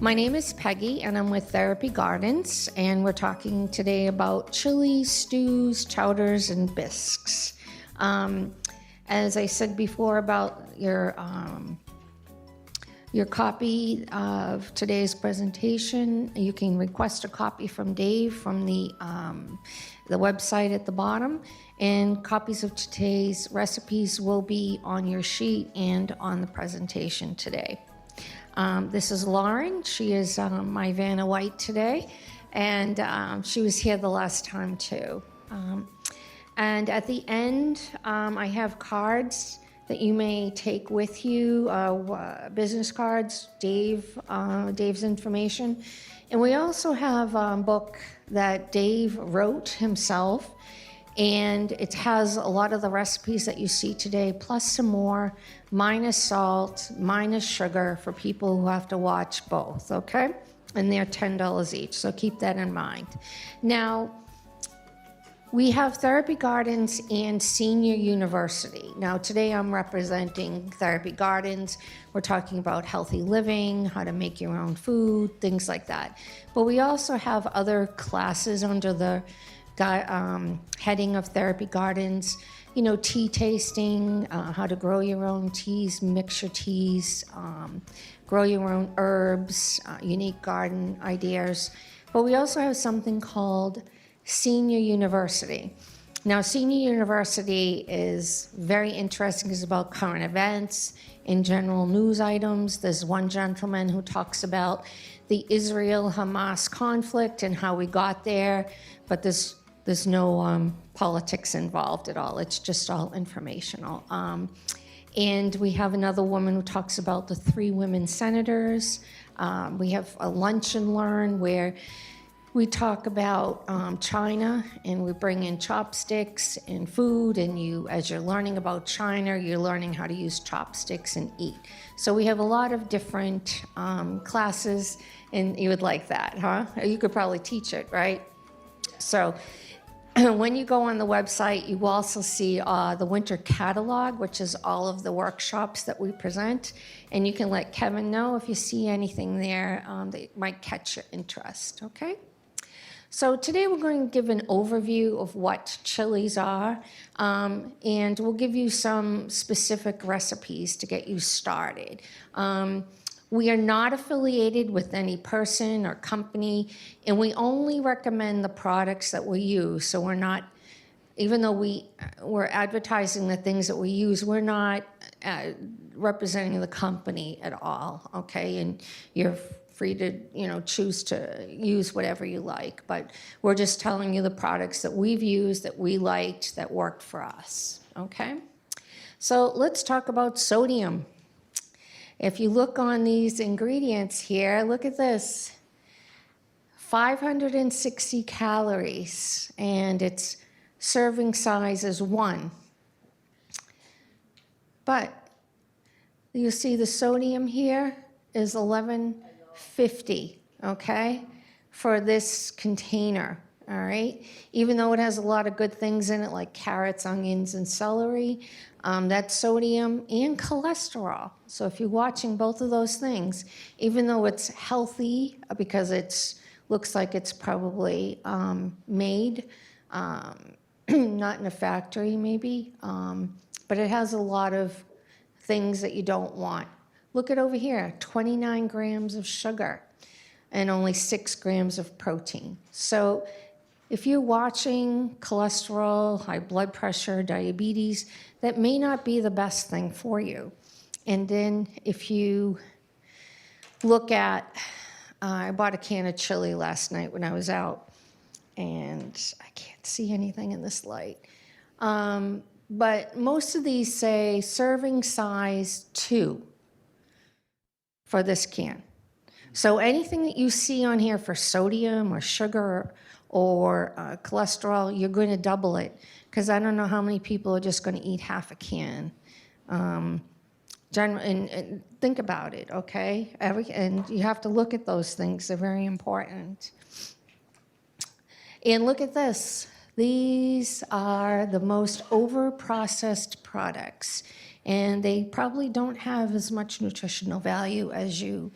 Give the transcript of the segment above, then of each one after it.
My name is Peggy, and I'm with Therapy Gardens, and we're talking today about chilies, stews, chowders, and bisques. As I said before about your copy of today's presentation, you can request a copy from Dave from the website at the bottom, and copies of today's recipes will be on your sheet and on the presentation today. This is Lauren. She is my Vanna White today, and she was here the last time too. And at the end, I have cards that you may take with you, business cards, Dave's information. And we also have a book that Dave wrote himself, and it has a lot of the recipes that you see today, plus some more, minus salt, minus sugar for people who have to watch both, okay? And they're $10 each, so keep that in mind. Now, we have Therapy Gardens and Senior University. Now, today I'm representing Therapy Gardens. We're talking about healthy living, how to make your own food, things like that. But we also have other classes under the heading of Therapy Gardens, you know, tea tasting, how to grow your own teas, mix your teas, grow your own herbs, unique garden ideas. But we also have something called Senior University. Now, Senior University is very interesting. It's about current events and general news items. There's one gentleman who talks about the Israel-Hamas conflict and how we got there, but there's no politics involved at all. It's just all informational. And we have another woman who talks about the 3 women senators. We have a lunch and learn where we talk about China, and we bring in chopsticks and food, and as you're learning about China, you're learning how to use chopsticks and eat. So we have a lot of different classes, and you would like that, huh? You could probably teach it, right? So when you go on the website, you also see the winter catalog, which is all of the workshops that we present. And you can let Kevin know if you see anything there that might catch your interest, okay? So today we're going to give an overview of what chilies are, and we'll give you some specific recipes to get you started. We are not affiliated with any person or company, and we only recommend the products that we use. So we're not, even though we're advertising the things that we use, we're not representing the company at all, okay? And you're free to, choose to use whatever you like, but we're just telling you the products that we've used, that we liked, that worked for us, okay? So let's talk about sodium. If you look on these ingredients here, look at this, 560 calories, and its serving size is 1. But you see the sodium here is 1150, okay, for this container, all right? Even though it has a lot of good things in it, like carrots, onions, and celery, that's sodium and cholesterol. So if you're watching both of those things, even though it's healthy, because looks like it's probably made, not in a factory maybe, but it has a lot of things that you don't want. Look at over here, 29 grams of sugar and only 6 grams of protein. So if you're watching cholesterol, high blood pressure, diabetes, that may not be the best thing for you. And then if you look at, I bought a can of chili last night when I was out, and I can't see anything in this light. But most of these say serving size 2 for this can. So anything that you see on here for sodium or sugar or cholesterol, you're going to double it, because I don't know how many people are just going to eat half a can. And think about it, okay? And you have to look at those things. They're very important. And look at this. These are the most over-processed products, and they probably don't have as much nutritional value as you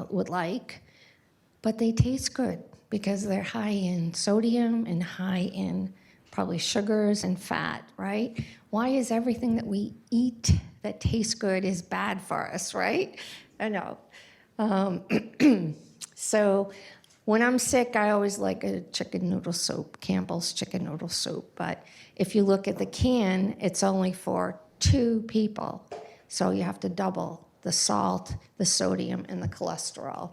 would like, but they taste good because they're high in sodium and high in probably sugars and fat, right? Why is everything that we eat that tastes good is bad for us, right? I know. So when I'm sick, I always like a chicken noodle soup, Campbell's chicken noodle soup. But if you look at the can, it's only for 2 people. So you have to double the salt, the sodium, and the cholesterol.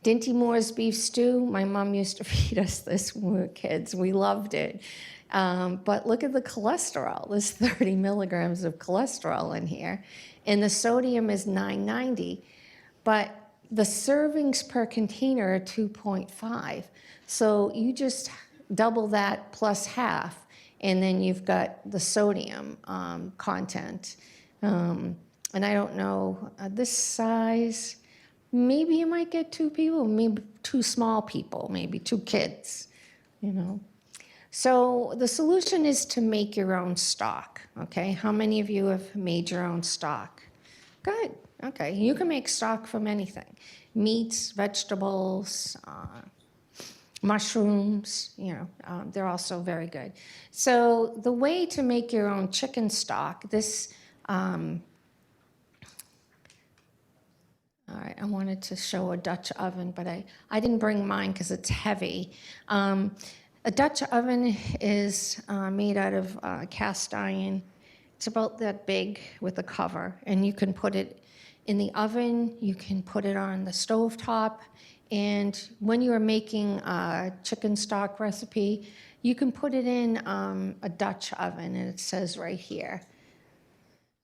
Dinty Moore's beef stew, my mom used to feed us this when we were kids. We loved it. But look at the cholesterol. There's 30 milligrams of cholesterol in here. And the sodium is 990. But the servings per container are 2.5. So you just double that plus half, and then you've got the sodium content. And I don't know, this size, maybe you might get 2 people, maybe 2 small people, maybe 2 kids, you know. So the solution is to make your own stock, okay? How many of you have made your own stock? Good, okay. You can make stock from anything. Meats, vegetables, mushrooms, you know, they're also very good. So the way to make your own chicken stock, this, all right, I wanted to show a Dutch oven, but I didn't bring mine because it's heavy. A Dutch oven is made out of cast iron. It's about that big with a cover, and you can put it in the oven, you can put it on the stovetop, and when you are making a chicken stock recipe, you can put it in a Dutch oven, and it says right here.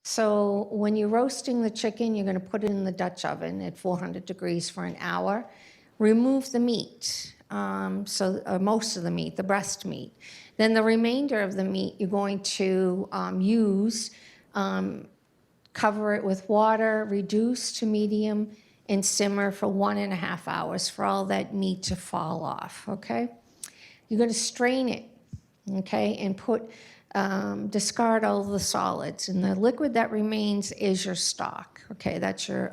So when you're roasting the chicken, you're going to put it in the Dutch oven at 400 degrees for an hour. Remove the meat, most of the meat, the breast meat. Then the remainder of the meat you're going to use, cover it with water, reduce to medium, and simmer for 1.5 hours for all that meat to fall off, okay? You're going to strain it, okay, and discard all the solids. And the liquid that remains is your stock, okay? That's your,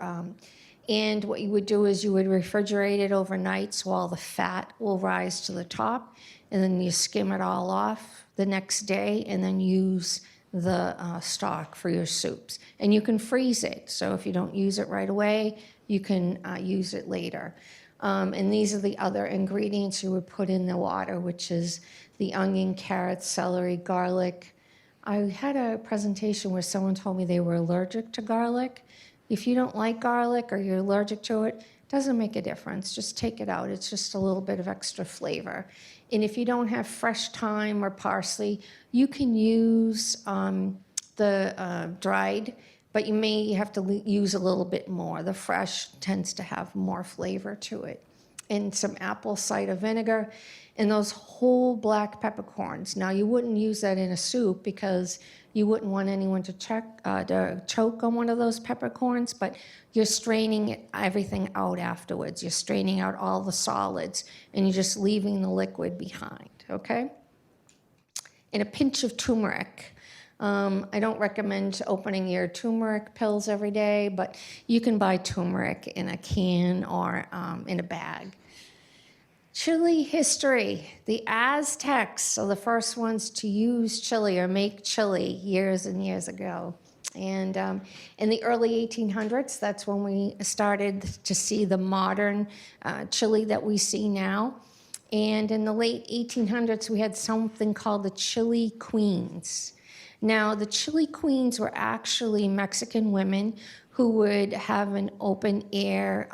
and what you would do is you would refrigerate it overnight so all the fat will rise to the top, and then you skim it all off the next day and then use the stock for your soups. And you can freeze it, so if you don't use it right away, you can use it later. And these are the other ingredients you would put in the water, which is the onion, carrots, celery, garlic. I had a presentation where someone told me they were allergic to garlic. If you don't like garlic or you're allergic to it, it doesn't make a difference. Just take it out. It's just a little bit of extra flavor. And if you don't have fresh thyme or parsley, you can use the dried, but you may have to use a little bit more. The fresh tends to have more flavor to it. And some apple cider vinegar and those whole black peppercorns. Now, you wouldn't use that in a soup because you wouldn't want anyone to choke on one of those peppercorns, but you're straining everything out afterwards. You're straining out all the solids, and you're just leaving the liquid behind, okay? And a pinch of turmeric. I don't recommend opening your turmeric pills every day, but you can buy turmeric in a can or in a bag. Chili history. The Aztecs are the first ones to use chili or make chili years and years ago. And in the early 1800s, that's when we started to see the modern chili that we see now. And in the late 1800s, we had something called the chili queens. Now, the chili queens were actually Mexican women who would have an open air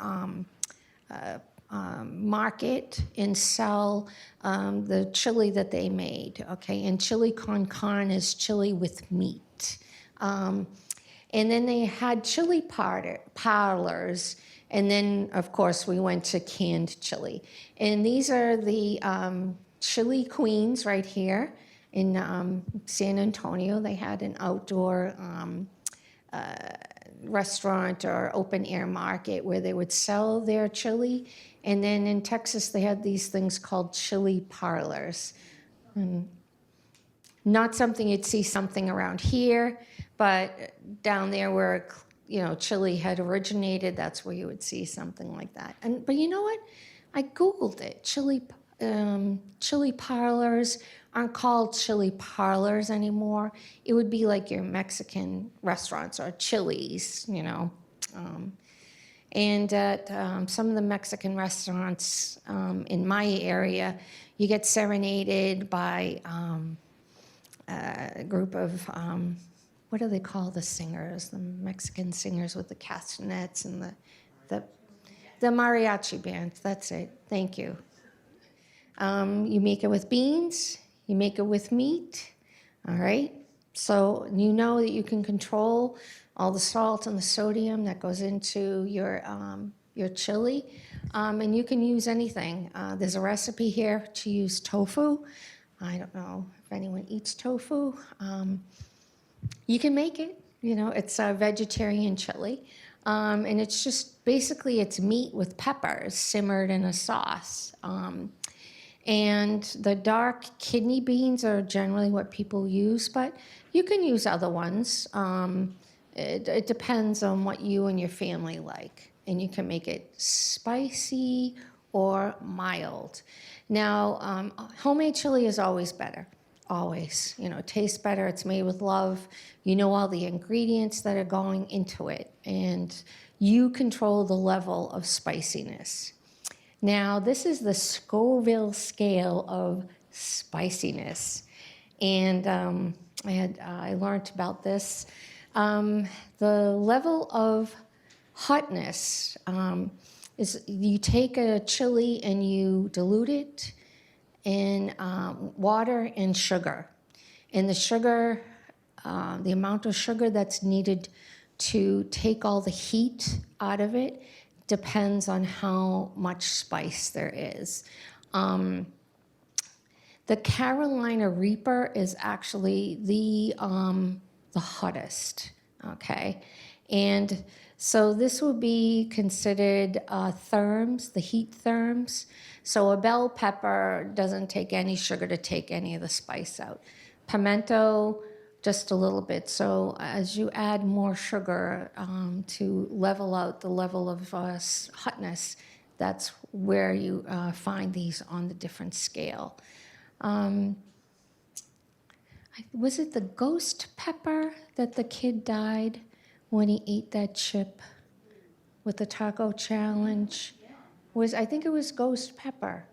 market and sell the chili that they made, okay? And chili con carne is chili with meat. And then they had chili parlors, and then, of course, we went to canned chili. And these are the chili queens right here in San Antonio. They had an outdoor restaurant or open air market where they would sell their chili. And then in Texas, they had these things called chili parlors. Not something you'd see something around here, but down there where chili had originated, that's where you would see something like that. But you know what? I Googled it. Chili parlors aren't called chili parlors anymore. It would be like your Mexican restaurants or Chili's, and at some of the Mexican restaurants in my area, you get serenaded by a group of, what do they call the singers? The Mexican singers with the castanets and the mariachi band. That's it. Thank you. You make it with beans. You make it with meat. All right. So you know that you can control all the salt and the sodium that goes into your chili, and you can use anything. There's a recipe here to use tofu. I don't know if anyone eats tofu. You can make it. It's a vegetarian chili, and it's just basically it's meat with peppers simmered in a sauce. And the dark kidney beans are generally what people use, but you can use other ones. It depends on what you and your family like, and you can make it spicy or mild. Now, homemade chili is always better, always. It tastes better, it's made with love. You know all the ingredients that are going into it, and you control the level of spiciness. Now, this is the Scoville scale of spiciness, and I learned about this. The level of hotness is you take a chili and you dilute it in water and sugar, and the sugar, the amount of sugar that's needed to take all the heat out of it depends on how much spice there is. The Carolina Reaper is actually the hottest, okay? And so this would be considered therms, the heat therms. So a bell pepper doesn't take any sugar to take any of the spice out. Pimento, just a little bit. So as you add more sugar to level out the level of hotness, that's where you find these on the different scale. Was it the ghost pepper that the kid died when he ate that chip with the taco challenge? I think it was ghost pepper.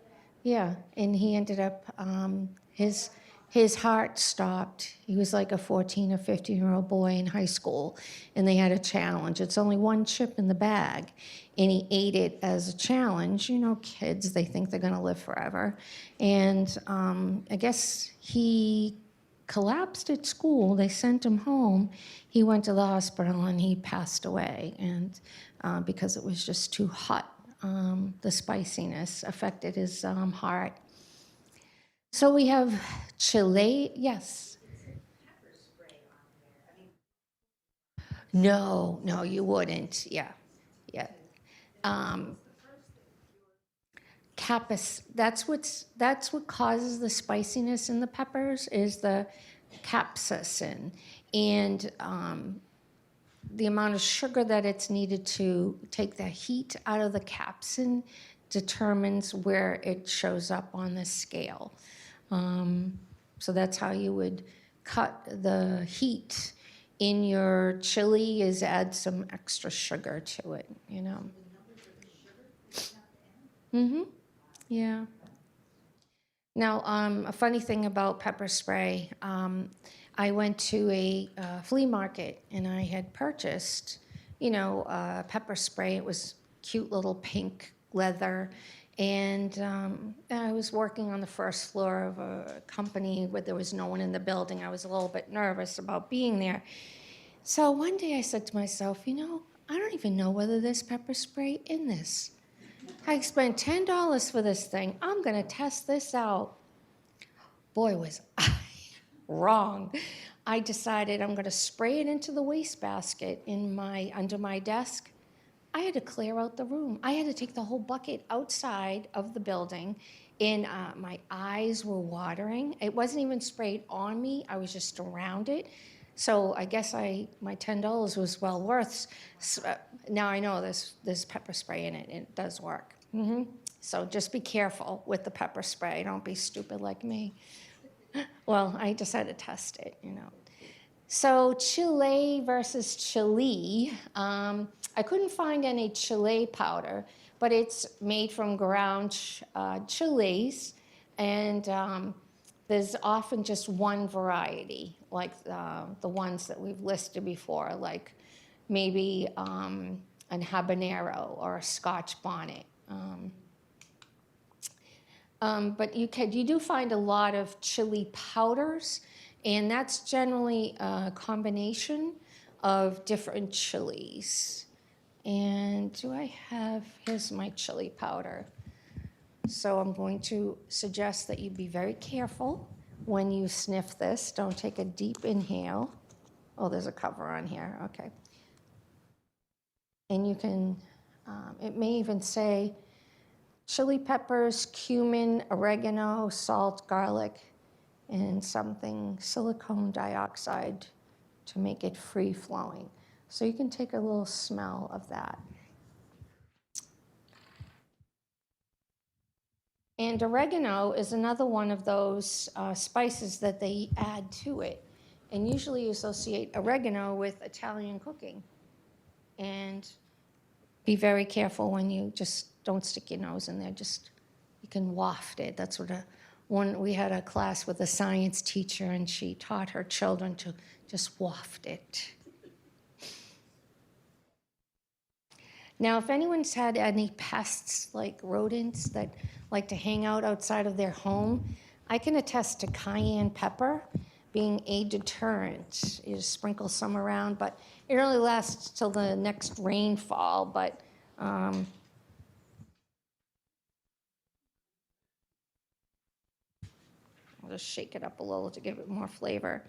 Yeah, and he ended up, his heart stopped. He was like a 14 or 15-year-old boy in high school, and they had a challenge. It's only one chip in the bag, and he ate it as a challenge. Kids, they think they're going to live forever. And I guess he collapsed at school. They sent him home. He went to the hospital, and he passed away, and because it was just too hot. The spiciness affected his heart. So we have chile, yes. No, you wouldn't. Yeah. Capis. That's what causes the spiciness in the peppers is the capsaicin, and the amount of sugar that it's needed to take the heat out of the capsaicin determines where it shows up on the scale. So that's how you would cut the heat in your chili, is add some extra sugar to it, Mm-hmm. Yeah. Now, a funny thing about pepper spray, I went to a flea market and I had purchased, pepper spray. It was cute little pink leather. And I was working on the first floor of a company where there was no one in the building. I was a little bit nervous about being there. So one day I said to myself, I don't even know whether there's pepper spray in this. I spent $10 for this thing. I'm going to test this out. Boy, was I wrong. I decided I'm going to spray it into the wastebasket under my desk. I had to clear out the room. I had to take the whole bucket outside of the building, and my eyes were watering. It wasn't even sprayed on me. I was just around it. So I guess my $10 was well worth. Now I know there's pepper spray in it, and it does work. So just be careful with the pepper spray. Don't be stupid like me. Well, I just had to test it, you know. So Chile versus chili. I couldn't find any chile powder, but it's made from ground chilies, and there's often just one variety, like the ones that we've listed before, like maybe an habanero or a Scotch bonnet. But you do find a lot of chili powders, and that's generally a combination of different chilies. And here's my chili powder. So I'm going to suggest that you be very careful when you sniff this. Don't take a deep inhale. Oh, there's a cover on here, okay. And you can, it may even say chili peppers, cumin, oregano, salt, garlic, and something silicone dioxide to make it free-flowing. So you can take a little smell of that. And oregano is another one of those spices that they add to it. And usually you associate oregano with Italian cooking. And be very careful when you just don't stick your nose in there. Just, you can waft it. That's what we had a class with a science teacher, and she taught her children to just waft it. Now, if anyone's had any pests, like rodents that like to hang out outside of their home, I can attest to cayenne pepper being a deterrent. You just sprinkle some around, but it only lasts till the next rainfall. But I'll just shake it up a little to give it more flavor.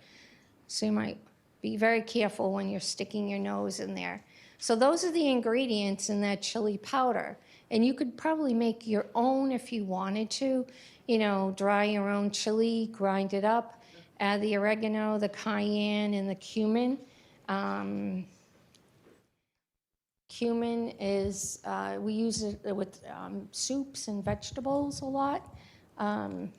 So you might be very careful when you're sticking your nose in there. So those are the ingredients in that chili powder. And you could probably make your own if you wanted to. You know, dry your own chili, grind it up, add the oregano, the cayenne, and the cumin. Cumin is, we use it with soups and vegetables a lot. And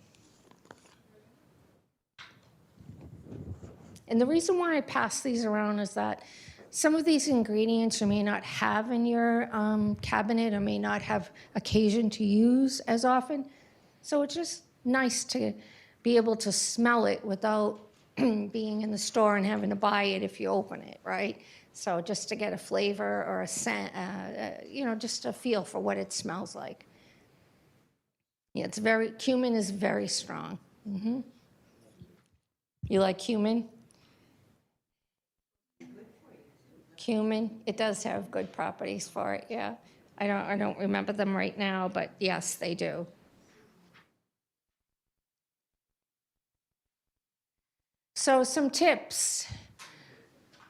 the reason why I pass these around is that some of these ingredients you may not have in your cabinet or may not have occasion to use as often. So it's just nice to be able to smell it without being in the store and having to buy it if you open it, right? So just to get a flavor or a scent, you know, just a feel for what it smells like. Yeah, cumin is very strong. Mm-hmm. You like cumin? Cumin, it does have good properties for it, yeah. I don't remember them right now, but yes, they do. So some tips.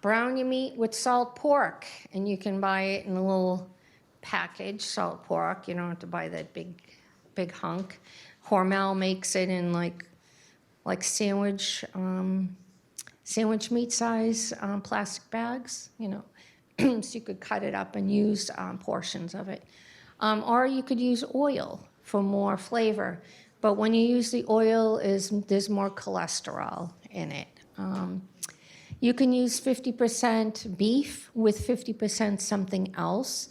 Brown your meat with salt pork, and you can buy it in a little package, salt pork. You don't have to buy that big hunk. Hormel makes it in like sandwich meat size plastic bags, you know, so you could cut it up and use portions of it. Or you could use oil for more flavor. But when you use the oil, there's more cholesterol in it. You can use 50% beef with 50% something else.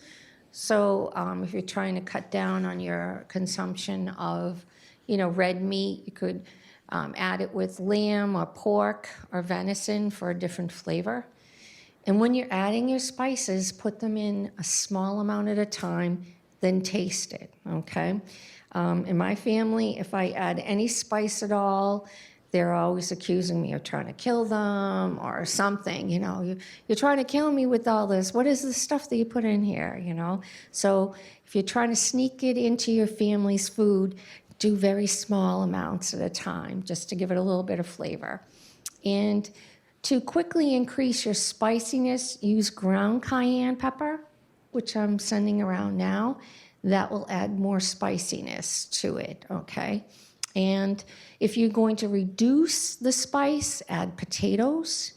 So if you're trying to cut down on your consumption of, you know, red meat, you could add it with lamb or pork or venison for a different flavor. And when you're adding your spices, put them in a small amount at a time, then taste it, okay? In my family, if I add any spice at all, they're always accusing me of trying to kill them or something, you know. You're trying to kill me with all this. What is the stuff that you put in here, you know? So if you're trying to sneak it into your family's food, do very small amounts at a time, just to give it a little bit of flavor. And to quickly increase your spiciness, use ground cayenne pepper, which I'm sending around now. That will add more spiciness to it, okay? And if you're going to reduce the spice, add potatoes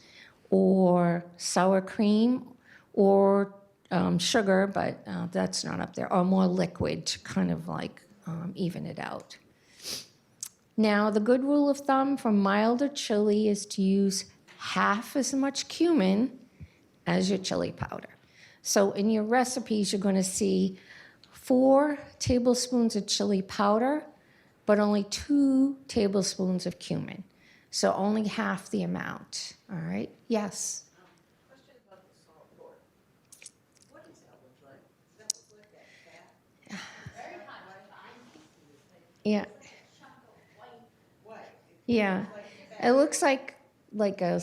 or sour cream, or sugar, but that's not up there, or more liquid to kind of like even it out. Now, the good rule of thumb for milder chili is to use half as much cumin as your chili powder. So in your recipes, you're going to see 4 tablespoons of chili powder, but only 2 tablespoons of cumin. So only half the amount. All right? Yes? Question about the salt pork. What does that look like? Does that look like that fat? Very hot. Yeah. White. Yeah. It looks like a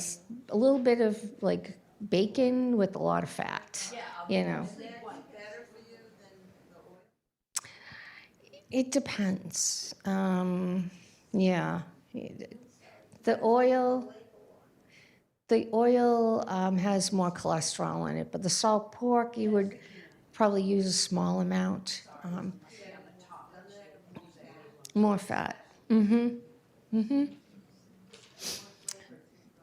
little bit of like bacon with a lot of fat. You know. Is that better for you than the oil? It depends. Yeah. The oil. The oil has more cholesterol in it, but the salt pork you would probably use a small amount. More fat. Mm-hmm. Mm-hmm.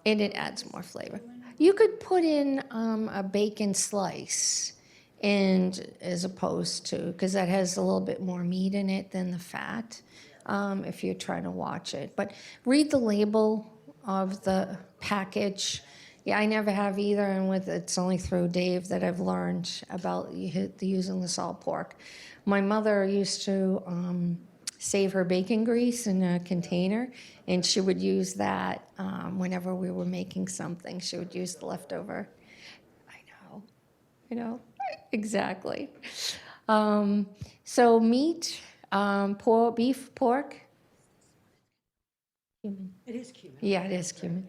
And it adds more flavor. You could put in a bacon slice, and as opposed to, because that has a little bit more meat in it than the fat, if you're trying to watch it. But read the label of the package. Yeah, I never have either, and it's only through Dave that I've learned about using the salt pork. My mother used to save her bacon grease in a container, and she would use that whenever we were making something. She would use the leftover. I know, exactly. So meat, beef, pork. Cumin. It is cumin. Yeah, it is cumin.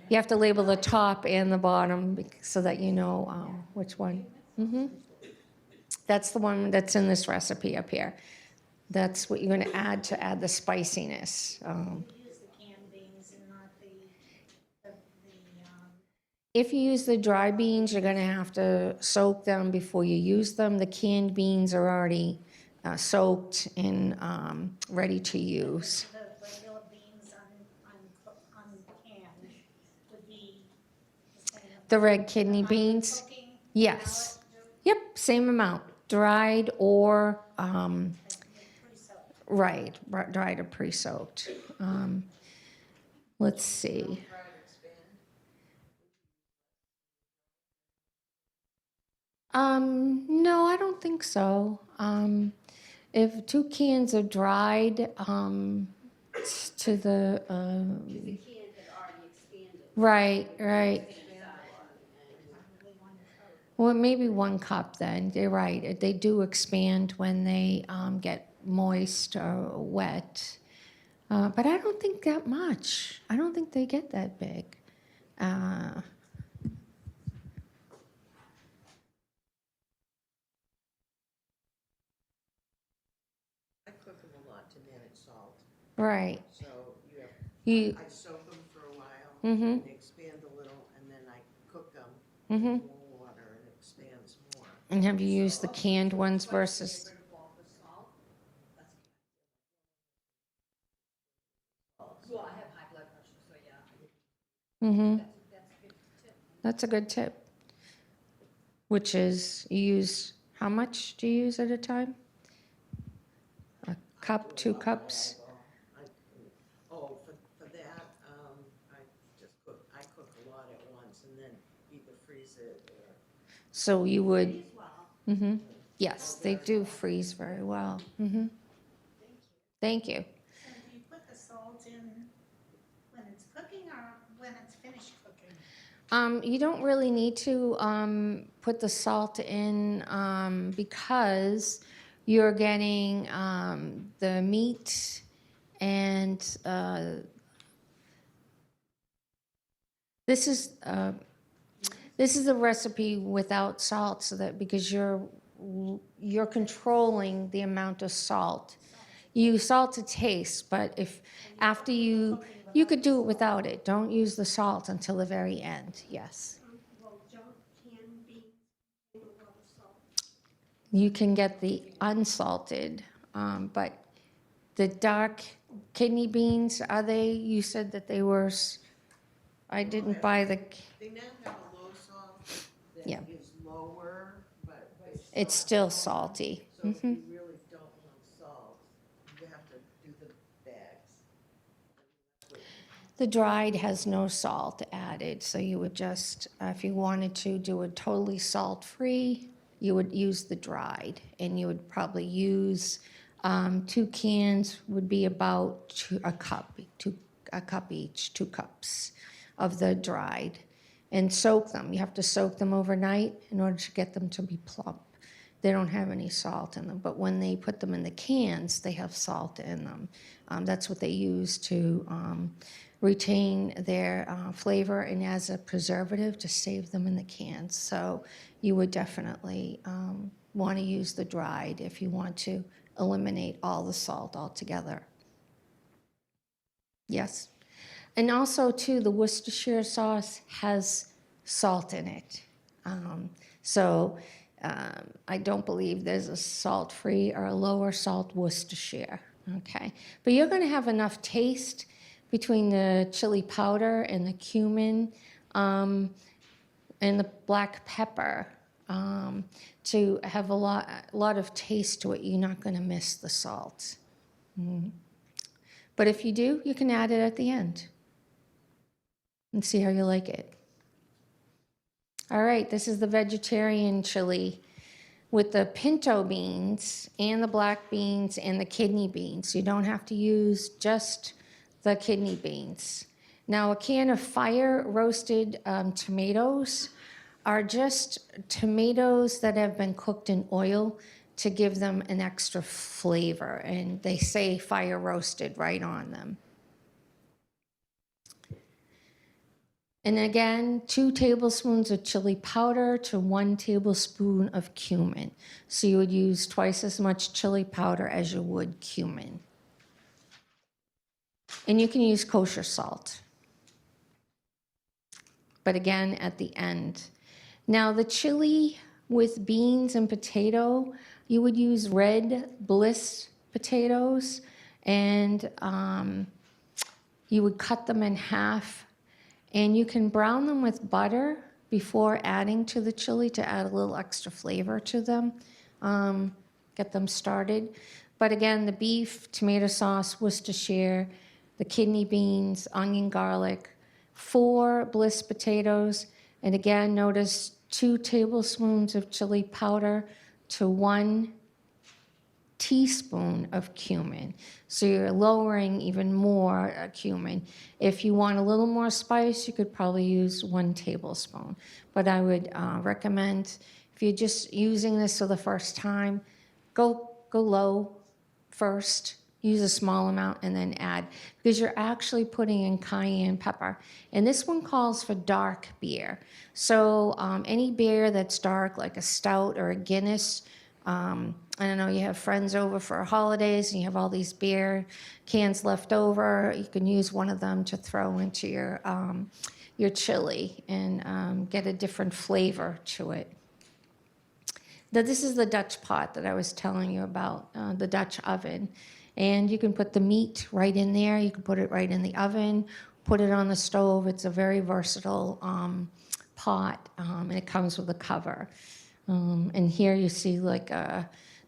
You have to label the top and the bottom so that you know which one. Mm-hmm. That's the one that's in this recipe up here. That's what you're going to add the spiciness. Use the canned beans and not the If you use the dry beans, you're going to have to soak them before you use them. The canned beans are already soaked and ready to use. the regular beans on canned would be the same. The red kidney beans, Cooking, yes. Yep, same amount, dried or pre-soaked. right, dried or pre-soaked. Let's see. No, I don't think so. If 2 cans are dried, to the The can had already expanded. right. Well, maybe 1 cup then. You're right. They do expand when they get moist or wet. But I don't think that much. I don't think they get that big. I cook them a lot to manage salt. Right. So You. I soak them for a while, Mm-hmm. they expand a little, and then I cook them Mm-hmm. with more water and it expands more. And have you used the canned ones versus? Well, I have high blood pressure, so yeah. Mm-hmm. That's a good tip. That's a good tip. Which is, you use, how much do you use at a time? A cup, 2 cups? Oh, for that, I cook a lot at once and then either freeze it or. So you would, mm-hmm. Yes, they do freeze very well. Mm-hmm. Thank you. So do you put the salt in when it's cooking or when it's finished cooking? You don't really need to put the salt in because you're getting the meat and this is a recipe without salt, so that because you're controlling the amount of salt. You salt to taste, but if after you could do it without it. Don't use the salt until the very end. Yes. Well, don't canned beans contain a lot of salt? You can get the unsalted, but the dark kidney beans, are they? You said that they were. I didn't buy the, They now have a low salt Yeah. that is lower, but it's still salty. So if you really don't want salt, you have to do the bags. The dried has no salt added, so you would just, if you wanted to do it totally salt-free, you would use the dried, and you would probably use 2 cans would be about a cup each, 2 cups of the dried, and soak them. You have to soak them overnight in order to get them to be plump. They don't have any salt in them, but when they put them in the cans, they have salt in them. That's what they use to retain their flavor and as a preservative to save them in the cans. So you would definitely want to use the dried if you want to eliminate all the salt altogether. Yes. And also, too, the Worcestershire sauce has salt in it. I don't believe there's a salt-free or a lower salt Worcestershire, okay? But you're going to have enough taste between the chili powder and the cumin and the black pepper to have a lot of taste to it. You're not going to miss the salt. But if you do, you can add it at the end and see how you like it. All right, this is the vegetarian chili with the pinto beans and the black beans and the kidney beans. You don't have to use just the kidney beans. Now, a can of fire roasted tomatoes are just tomatoes that have been cooked in oil to give them an extra flavor, and they say fire roasted right on them. And again, 2 tablespoons of chili powder to 1 tablespoon of cumin. So you would use twice as much chili powder as you would cumin. And you can use kosher salt. But again, at the end. Now the chili with beans and potato, you would use red Bliss potatoes, and you would cut them in half. And you can brown them with butter before adding to the chili to add a little extra flavor to them, get them started. But again, the beef, tomato sauce, Worcestershire, the kidney beans, onion, garlic, 4 Bliss potatoes, and again, notice 2 tablespoons of chili powder to 1 teaspoon of cumin. So you're lowering even more cumin. If you want a little more spice, you could probably use 1 tablespoon. But I would recommend, if you're just using this for the first time, go low first, use a small amount, and then add, because you're actually putting in cayenne pepper. And this one calls for dark beer. So any beer that's dark, like a stout or a Guinness, I don't know, you have friends over for holidays and you have all these beer cans left over, you can use one of them to throw into your chili and get a different flavor to it. Now, this is the Dutch pot that I was telling you about, the Dutch oven. And you can put the meat right in there. You can put it right in the oven, put it on the stove. It's a very versatile pot, and it comes with a cover. And here you see like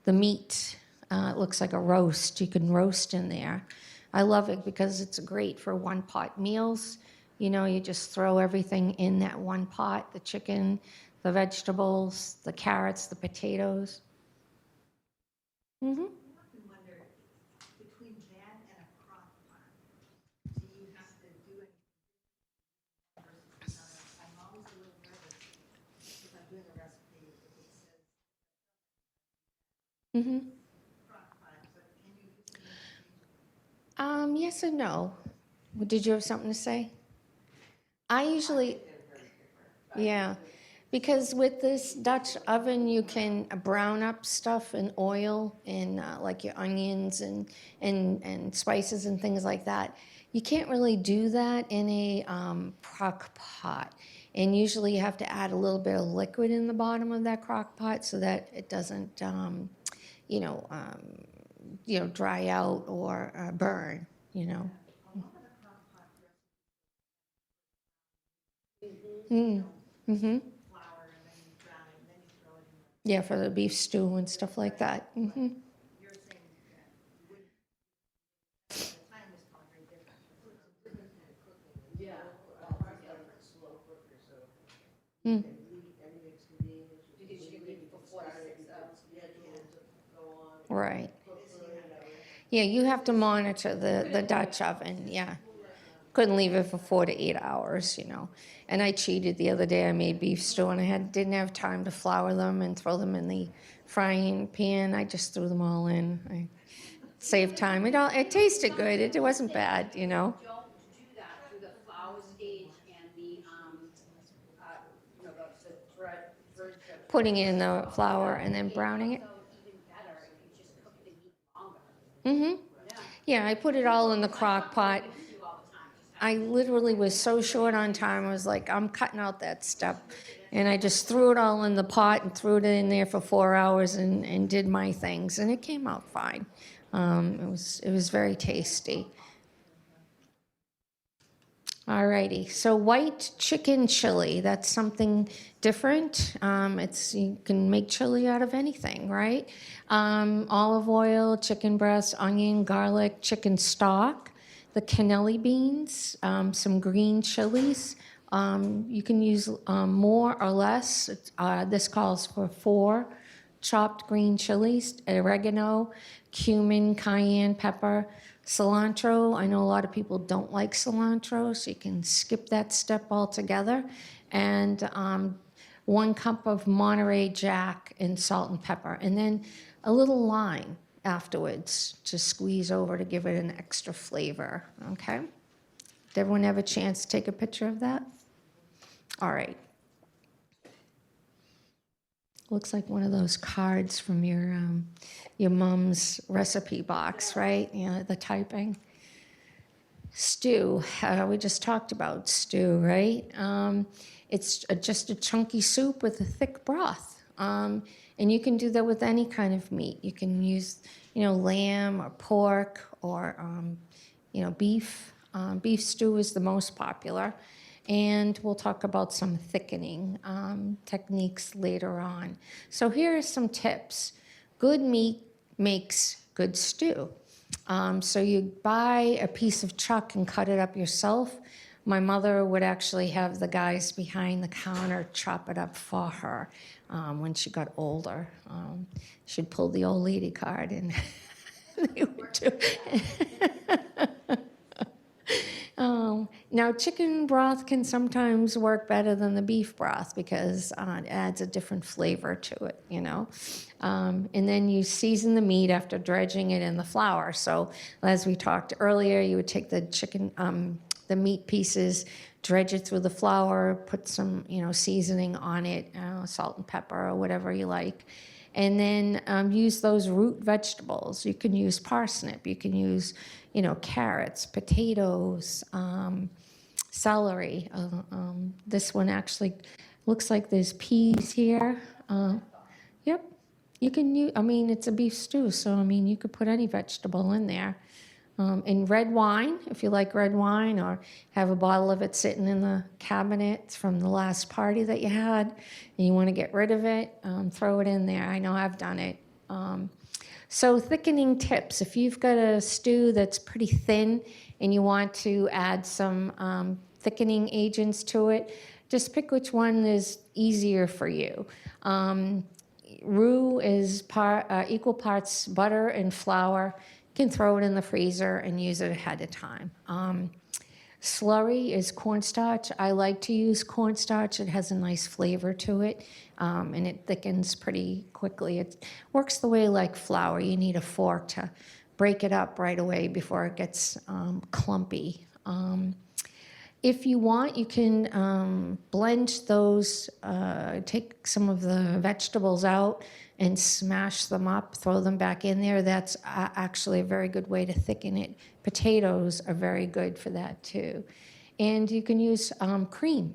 the meat. It looks like a roast. You can roast in there. I love it because it's great for one-pot meals. You know, you just throw everything in that one pot, the chicken, the vegetables, the carrots, the potatoes. Mm-hmm. I wonder, between that and a crock pot, do you have to do it versus another? I'm always a little nervous if I'm doing a recipe, if it says Mm-hmm. crock pot, but can you do Yes and no. Did you have something to say? I usually, yeah, because with this Dutch oven, you can brown up stuff in oil and like your onions and spices and things like that. You can't really do that in a crock pot. And usually you have to add a little bit of liquid in the bottom of that crock pot so that it doesn't, dry out or burn, you know. Mm-hmm. flour, and then you brown it, and then you throw it in the. Yeah, for the beef stew and stuff like that. Mm-hmm. You're saying that you wouldn't, the time is probably very different. It's a different kind of cooking. Yeah. Slow cooker, so Mm. everything's convenient. Because you can leave it for 4 to 6 hours. Yeah, you have to go on. Right. Cook for it, Yeah, you have to monitor the Dutch oven, yeah. Couldn't leave it for 4 to 8 hours, you know. And I cheated the other day. I made beef stew and didn't have time to flour them and throw them in the frying pan. I just threw them all in. I saved time. It tasted good. It wasn't bad, you know. Don't do that through the flour stage and the, the thread. Putting in the flour and then browning it. So even better if you just cook the meat longer. Mm-hmm. Yeah, I put it all in the crock pot. I literally was so short on time. I was like, I'm cutting out that step. And I just threw it all in the pot and threw it in there for 4 hours and did my things. And it came out fine. It was very tasty. Alrighty, so white chicken chili, that's something different. You can make chili out of anything, right? Olive oil, chicken breast, onion, garlic, chicken stock, the cannelli beans, some green chilies. You can use more or less. This calls for 4 chopped green chilies, oregano, cumin, cayenne pepper, cilantro. I know a lot of people don't like cilantro, so you can skip that step altogether. And 1 cup of Monterey Jack and salt and pepper. And then a little lime afterwards to squeeze over to give it an extra flavor, okay? Did everyone have a chance to take a picture of that? All right. Looks like one of those cards from your mom's recipe box, right? Yeah, the typing. Stew. We just talked about stew, right? It's just a chunky soup with a thick broth. And you can do that with any kind of meat. You can use, lamb or pork or, beef. Beef stew is the most popular. And we'll talk about some thickening techniques later on. So here are some tips. Good meat makes good stew. So you buy a piece of chuck and cut it up yourself. My mother would actually have the guys behind the counter chop it up for her when she got older. She'd pull the old lady card and they would do. Now, chicken broth can sometimes work better than the beef broth because it adds a different flavor to it, And then you season the meat after dredging it in the flour. So as we talked earlier, you would take the chicken, the meat pieces, dredge it through the flour, put some, seasoning on it, salt and pepper or whatever you like. And then use those root vegetables. You can use parsnip. You can use, carrots, potatoes, celery. This one actually looks like there's peas here. Yep. You can use, it's a beef stew, so, you could put any vegetable in there. And red wine, if you like red wine, or have a bottle of it sitting in the cabinet from the last party that you had, and you want to get rid of it, throw it in there. I know I've done it. So thickening tips. If you've got a stew that's pretty thin and you want to add some thickening agents to it, just pick which one is easier for you. Roux is equal parts butter and flour. You can throw it in the freezer and use it ahead of time. Slurry is cornstarch. I like to use cornstarch. It has a nice flavor to it, and it thickens pretty quickly. It works the way like flour. You need a fork to break it up right away before it gets clumpy. If you want, you can blend those, take some of the vegetables out and smash them up, throw them back in there. That's actually a very good way to thicken it. Potatoes are very good for that too. And you can use cream.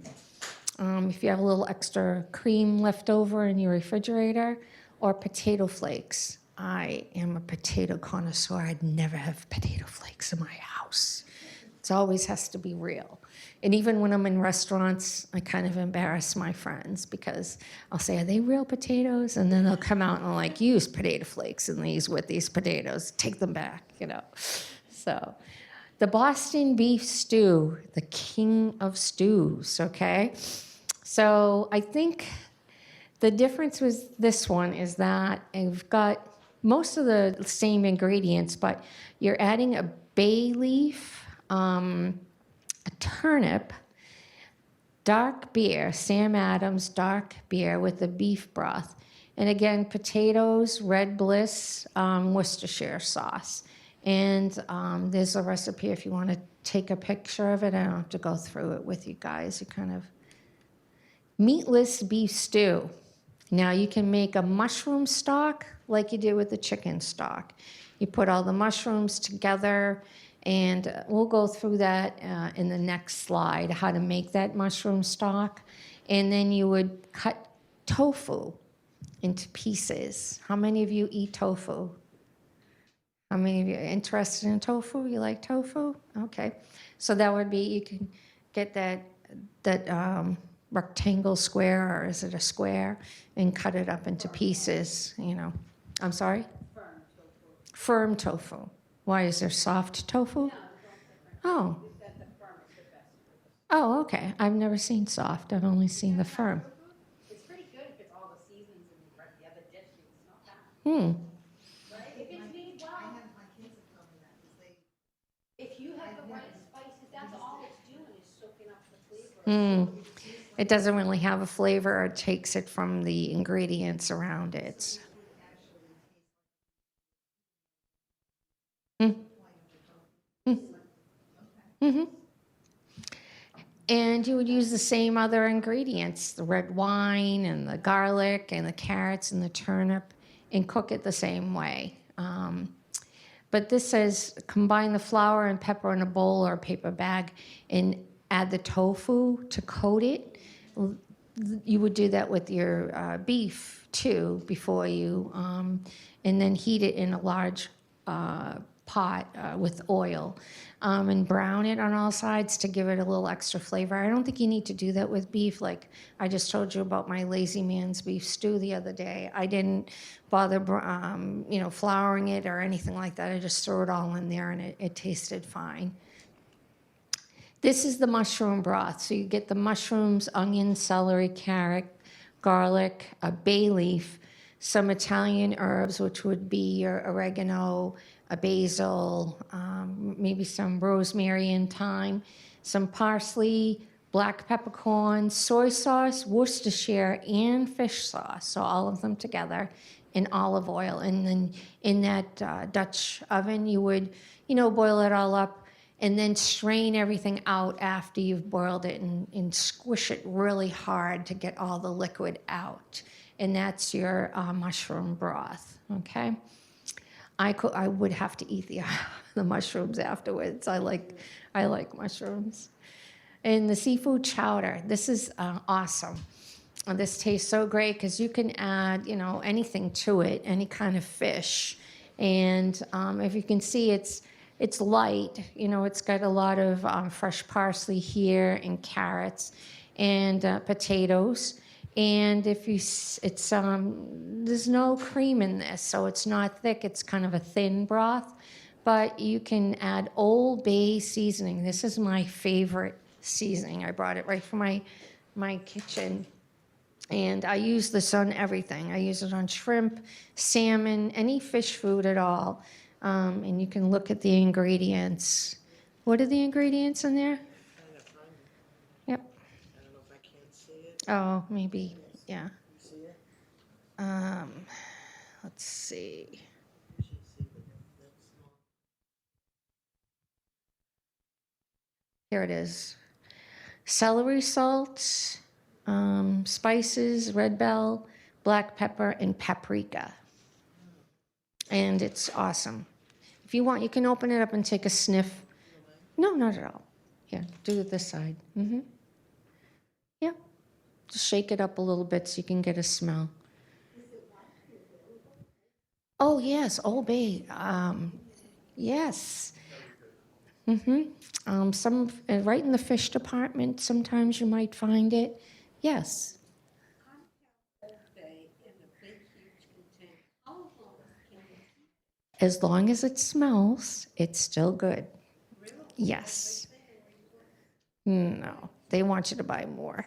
If you have a little extra cream left over in your refrigerator, or potato flakes. I am a potato connoisseur. I'd never have potato flakes in my house. It always has to be real. And even when I'm in restaurants, I kind of embarrass my friends because I'll say, are they real potatoes? And then they'll come out and like, use potato flakes in these with these potatoes. Take them back, you know. So the Boston beef stew, the king of stews, okay? So I think the difference with this one is that you've got most of the same ingredients, but you're adding a bay leaf, a turnip, dark beer, Sam Adams dark beer with the beef broth. And again, potatoes, red bliss, Worcestershire sauce. And there's a recipe if you want to take a picture of it. I don't have to go through it with you guys. You kind of meatless beef stew. Now you can make a mushroom stock like you did with the chicken stock. You put all the mushrooms together, and we'll go through that in the next slide, how to make that mushroom stock. And then you would cut tofu into pieces. How many of you eat tofu? How many of you are interested in tofu? You like tofu? Okay. So that would be, you can get that rectangle square, or is it a square, and cut it up into pieces, you know. I'm sorry? Firm tofu. Why, is there soft tofu? Oh. Oh, okay. I've never seen soft. I've only seen the firm. It's pretty good if it's all the seasons and the other dish, it's not bad. Right? If it's made I well, have, my kids have told me that, because they, if you have the right spices, that's all it's doing is soaking up the flavor. It doesn't really have a flavor, or it takes it from the ingredients around it. And you would use the same other ingredients, the red wine and the garlic and the carrots and the turnip, and cook it the same way. But this says combine the flour and pepper in a bowl or a paper bag and add the tofu to coat it. You would do that with your beef too before you, and then heat it in a large pot with oil, and brown it on all sides to give it a little extra flavor. I don't think you need to do that with beef. Like I just told you about my Lazy Man's beef stew the other day. I didn't bother, flouring it or anything like that. I just threw it all in there, and it tasted fine. This is the mushroom broth. So you get the mushrooms, onion, celery, carrot, garlic, a bay leaf, some Italian herbs, which would be your oregano, a basil, maybe some rosemary and thyme, some parsley, black peppercorns, soy sauce, Worcestershire, and fish sauce. So all of them together in olive oil. And then in that Dutch oven, you would, boil it all up, and then strain everything out after you've boiled it, and squish it really hard to get all the liquid out. And that's your mushroom broth, okay? I would have to eat the mushrooms afterwards. I like mushrooms. And the seafood chowder, this is awesome. And this tastes so great because you can add, anything to it, any kind of fish. And if you can see, it's light. It's got a lot of fresh parsley here, and carrots, and potatoes. And if there's no cream in this, so it's not thick. It's kind of a thin broth, but you can add Old Bay seasoning. This is my favorite seasoning. I brought it right from my kitchen, and I use this on everything. I use it on shrimp, salmon, any fish food at all. And you can look at the ingredients. What are the ingredients in there? Yep. I don't know if I can see it. Oh, maybe, yeah. You see it? Let's see. You should see it. That's small. Here it is. Celery salt, spices, red bell, black pepper, and paprika. And it's awesome. If you want, you can open it up and take a sniff. No, not at all. Here, do it this side. Yeah. Just shake it up a little bit so you can get a smell. Oh, yes, Old Bay. Yes. Some right in the fish department. Sometimes you might find it. Yes. Bay in a big, huge container. How long can you keep As long as it smells, it's still good. it? Really? Yes. No, they want you to buy more.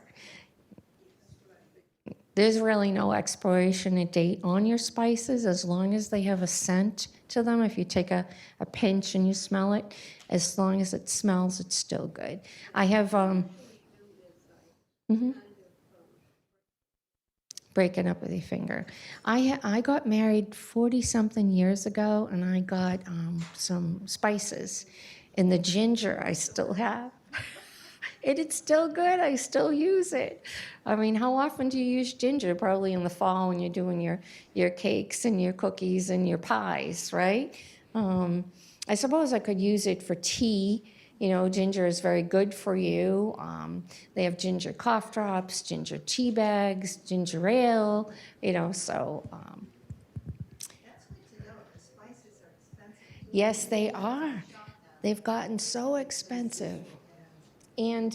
There's really no expiration date on your spices as long as they have a scent to them. If you take a pinch and you smell it, as long as it smells, it's still good. I have breaking up with your finger. I got married 40-something years ago, and I got some spices. And the ginger I still have. And it's still good. I still use it. I mean, how often do you use ginger? Probably in the fall when you're doing your cakes and your cookies and your pies, right? I suppose I could use it for tea. You know, ginger is very good for you. They have ginger cough drops, ginger tea bags, ginger ale, you know, so. That's good to know. The spices are expensive. Yes, they are. They've gotten so expensive. And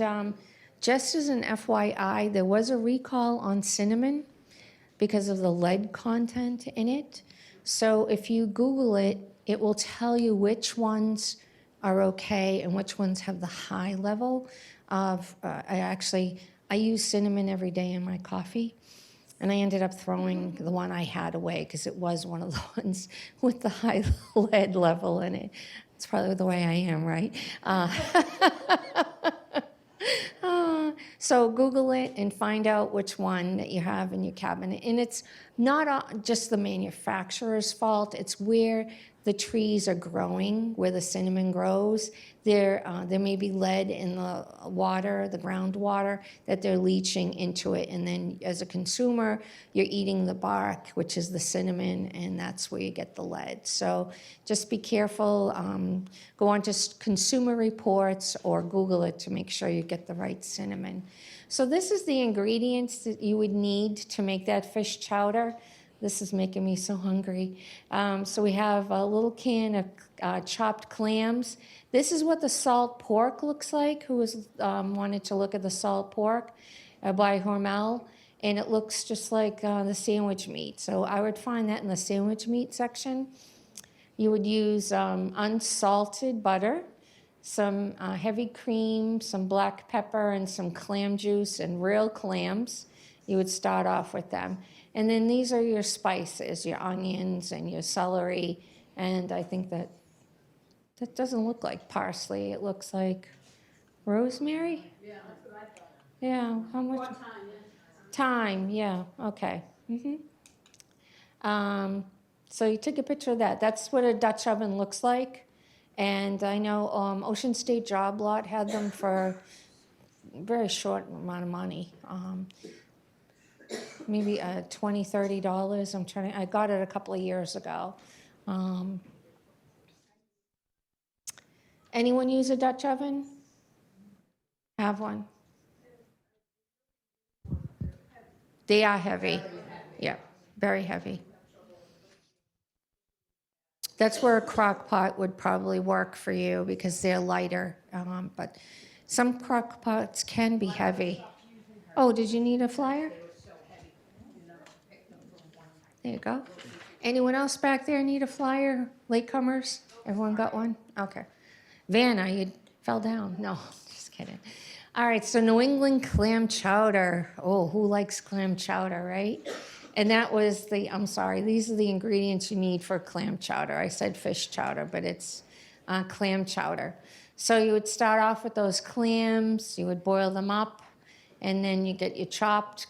just as an FYI, there was a recall on cinnamon because of the lead content in it. So if you Google it, it will tell you which ones are okay and which ones have the high level of, I use cinnamon every day in my coffee. And I ended up throwing the one I had away because it was one of the ones with the high lead level in it. It's probably the way I am, right? So Google it and find out which one that you have in your cabinet. And it's not just the manufacturer's fault. It's where the trees are growing, where the cinnamon grows. There may be lead in the water, the groundwater, that they're leaching into it. And then as a consumer, you're eating the bark, which is the cinnamon, and that's where you get the lead. So just be careful. Go on to Consumer Reports or Google it to make sure you get the right cinnamon. So this is the ingredients that you would need to make that fish chowder. This is making me so hungry. So we have a little can of chopped clams. This is what the salt pork looks like. Who was wanted to look at the salt pork by Hormel, and it looks just like the sandwich meat. So I would find that in the sandwich meat section. You would use unsalted butter, some heavy cream, some black pepper, and some clam juice and real clams. You would start off with them. And then these are your spices, your onions and your celery. And I think that doesn't look like parsley. It looks like rosemary? Yeah, that's what I thought. Yeah, how much? More time, yeah. Thyme, yeah, okay. So you take a picture of that. That's what a Dutch oven looks like. And I know Ocean State Job Lot had them for a very short amount of money. Maybe $20, $30. I got it a couple of years ago. Anyone use a Dutch oven? Have one? They are heavy. Yeah, very heavy. That's where a crock pot would probably work for you because they're lighter. But some crock pots can be heavy. Oh, did you need a flyer? There you go. Anyone else back there need a flyer? Latecomers? Everyone got one? Okay. Vanna, you fell down. No, just kidding. All right, so New England clam chowder. Oh, who likes clam chowder, right? And that was these are the ingredients you need for clam chowder. I said fish chowder, but it's clam chowder. So you would start off with those clams, you would boil them up, and then you get your chopped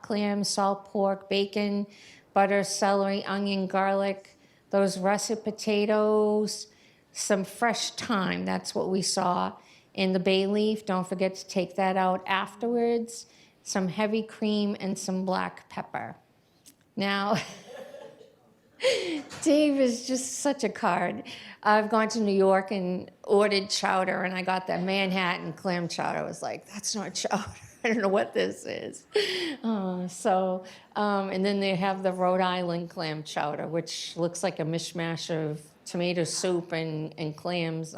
clams, salt pork, bacon, butter, celery, onion, garlic, those russet potatoes, some fresh thyme, that's what we saw, and the bay leaf. Don't forget to take that out afterwards. Some heavy cream and some black pepper. Now, Dave is just such a card. I've gone to New York and ordered chowder, and I got the Manhattan clam chowder. I was like, that's not chowder. I don't know what this is. And then they have the Rhode Island clam chowder, which looks like a mishmash of tomato soup and clams.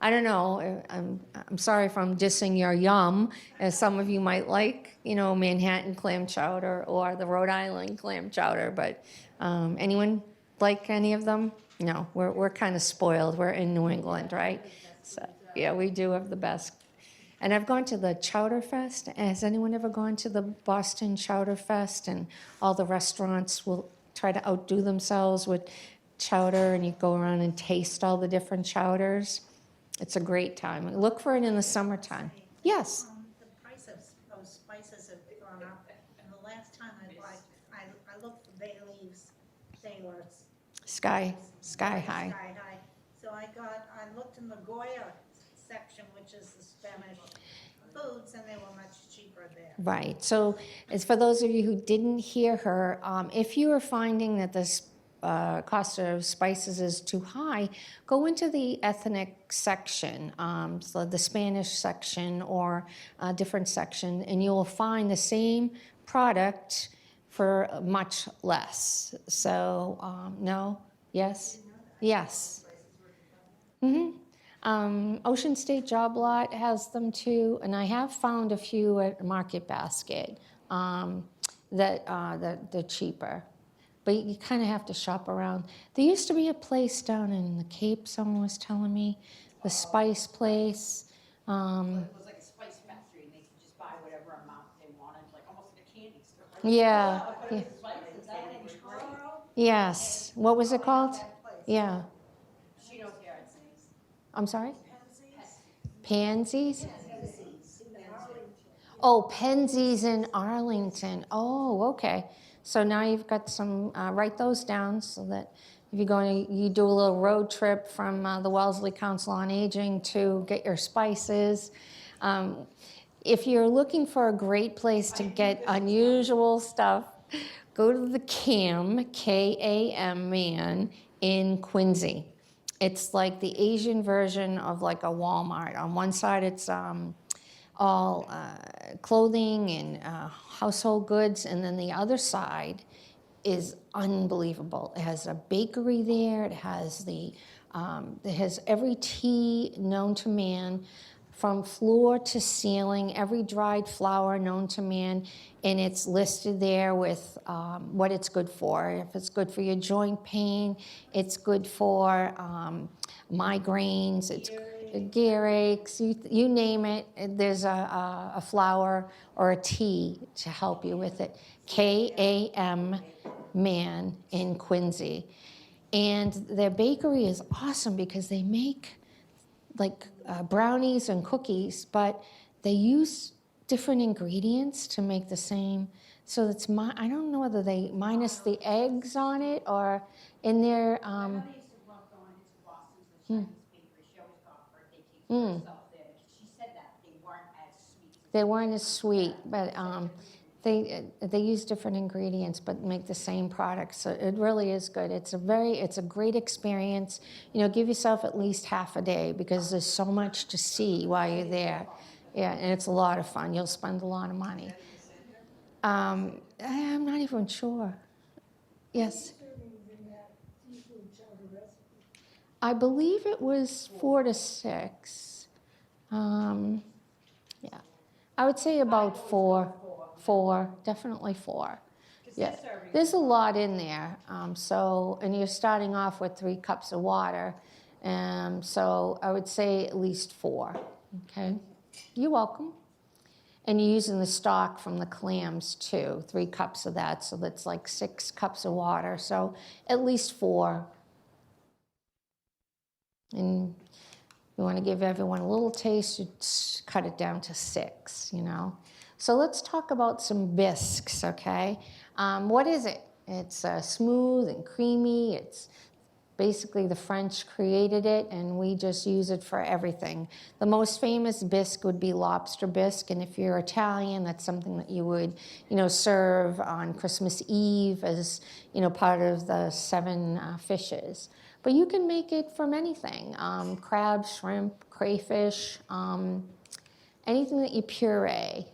I don't know. I'm sorry if I'm dissing your yum, as some of you might like, Manhattan clam chowder or the Rhode Island clam chowder. But anyone like any of them? No, we're kind of spoiled. We're in New England, right? So yeah, we do have the best. And I've gone to the Chowder Fest. Has anyone ever gone to the Boston Chowder Fest? And all the restaurants will try to outdo themselves with chowder, and you go around and taste all the different chowders. It's a great time. Look for it in the summertime. Yes. The price of spices have gone up, and the last time I looked for bay leaves, they were Sky high. sky high. So I looked in the Goya section, which is the Spanish foods, and they were much cheaper there. Right. So, as for those of you who didn't hear her, if you are finding that the cost of spices is too high, go into the ethnic section, so the Spanish section or a different section, and you will find the same product for much less. So, no, yes, yes. Ocean State Job Lot has them too, and I have found a few at Market Basket that they're cheaper. But you kind of have to shop around. There used to be a place down in the Cape, someone was telling me, the spice place. It was like a spice factory, and they could just buy whatever amount they wanted, like almost like a candy store. Yeah. But it was spices, that was great. Yes. What was it called? Yeah. She knows carrots. I'm sorry? Pansies? Oh, Penzies in Arlington. Oh, okay. So now you've got some, write those down so that if you're going to, you do a little road trip from the Wellesley Council on Aging to get your spices. If you're looking for a great place to get unusual stuff, go to the CAM, K-A-M, man, in Quincy. It's like the Asian version of like a Walmart. On one side, it's all clothing and household goods, and then the other side is unbelievable. It has a bakery there. It has every tea known to man, from floor to ceiling, every dried flower known to man, and it's listed there with what it's good for. If it's good for your joint pain, it's good for migraines, it's earaches, you name it, there's a flower or a tea to help you with it. K-A-M, man, in Quincy. And their bakery is awesome because they make like brownies and cookies, but they use different ingredients to make the same. So it's I don't know whether they minus the eggs on it or in their. My mother used to love going into Boston's the Chinese bakery. She always got birthday cakes for herself there. She said that they weren't as sweet. They weren't as sweet, but they use different ingredients but make the same product. So it really is good. It's a great experience. Give yourself at least half a day because there's so much to see while you're there. Yeah, and it's a lot of fun. You'll spend a lot of money. I'm not even sure. Yes. I believe it was 4 to 6. Yeah, I would say about 4. 4, definitely 4. Yeah, there's a lot in there. And you're starting off with 3 cups of water. So I would say at least 4. Okay, you're welcome. And you're using the stock from the clams too, 3 cups of that. So that's like 6 cups of water. So at least 4. And you want to give everyone a little taste, you cut it down to 6, So let's talk about some bisques, okay? What is it? It's smooth and creamy. It's basically the French created it, and we just use it for everything. The most famous bisque would be lobster bisque, and if you're Italian, that's something that you would, serve on Christmas Eve as, part of the 7 fishes. But you can make it from anything, crab, shrimp, crayfish, anything that you puree.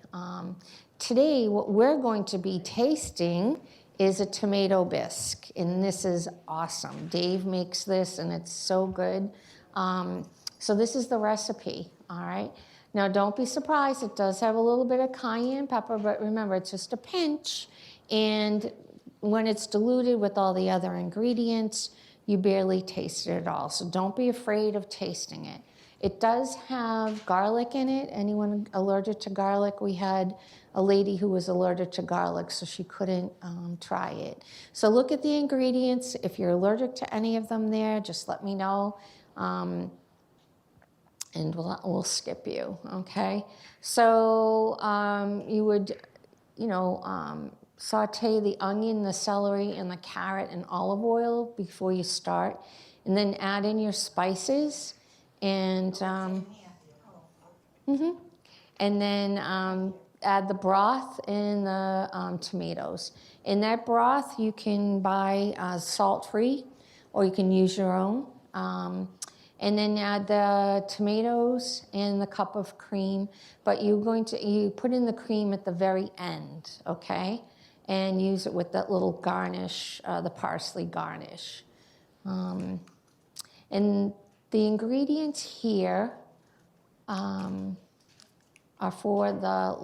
Today, what we're going to be tasting is a tomato bisque, and this is awesome. Dave makes this, and it's so good. So this is the recipe, all right? Now, don't be surprised. It does have a little bit of cayenne pepper, but remember, it's just a pinch. And when it's diluted with all the other ingredients, you barely taste it at all. So don't be afraid of tasting it. It does have garlic in it. Anyone allergic to garlic? We had a lady who was allergic to garlic, so she couldn't try it. So look at the ingredients. If you're allergic to any of them there, just let me know. And we'll skip you, okay? So you would, saute the onion, the celery, and the carrot in olive oil before you start, and then add in your spices, and and then add the broth and the tomatoes. In that broth, you can buy salt-free, or you can use your own. And then add the tomatoes and the cup of cream, but you put in the cream at the very end, okay? And use it with that little garnish, the parsley garnish. And the ingredients here are for the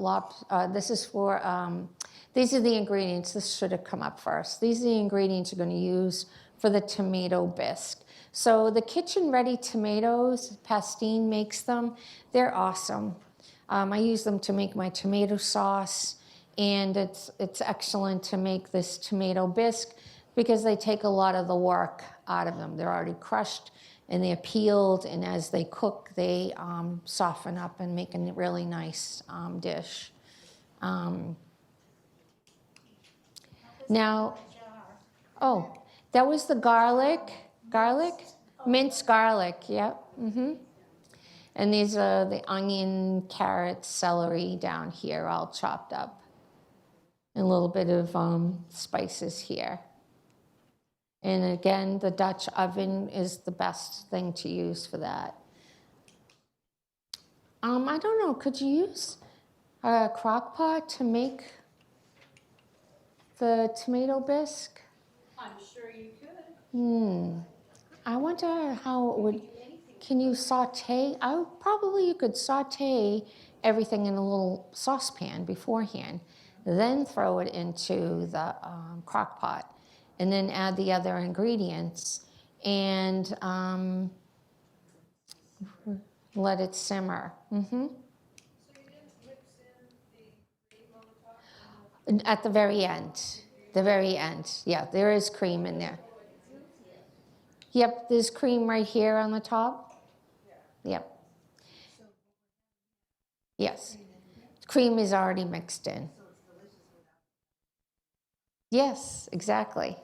these are the ingredients. This should have come up first. These are the ingredients you're going to use for the tomato bisque. So the kitchen-ready tomatoes, Pastine makes them. They're awesome. I use them to make my tomato sauce, and it's excellent to make this tomato bisque because they take a lot of the work out of them. They're already crushed and they're peeled, and as they cook, they soften up and make a really nice dish. Now, that was the garlic, minced garlic, yep. And these are the onion, carrots, celery down here, all chopped up. And a little bit of spices here. And again, the Dutch oven is the best thing to use for that. I don't know, could you use a crock pot to make the tomato bisque? I'm sure you could. I wonder how it would, can you saute? You could saute everything in a little saucepan beforehand, then throw it into the crock pot, and then add the other ingredients, and let it simmer. So you didn't mix in the cream on the top? At the very end. Yeah, there is cream in there. Yep, there's cream right here on the top. Yep. Yes. Cream is already mixed in. Yes, exactly.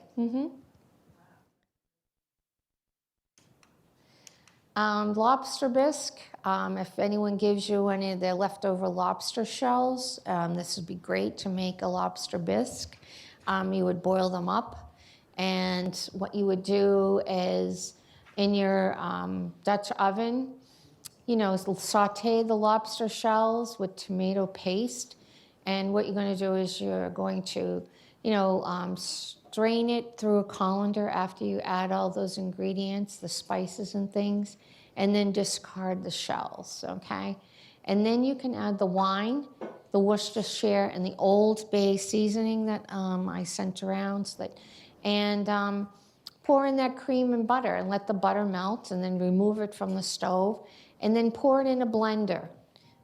Lobster bisque. If anyone gives you any of their leftover lobster shells, this would be great to make a lobster bisque. You would boil them up, and what you would do is in your Dutch oven, saute the lobster shells with tomato paste, and what you're going to do is you're going to, strain it through a colander after you add all those ingredients, the spices and things, and then discard the shells, okay? And then you can add the wine, the Worcestershire, and the Old Bay seasoning that I sent around, and pour in that cream and butter and let the butter melt, and then remove it from the stove, and then pour it in a blender.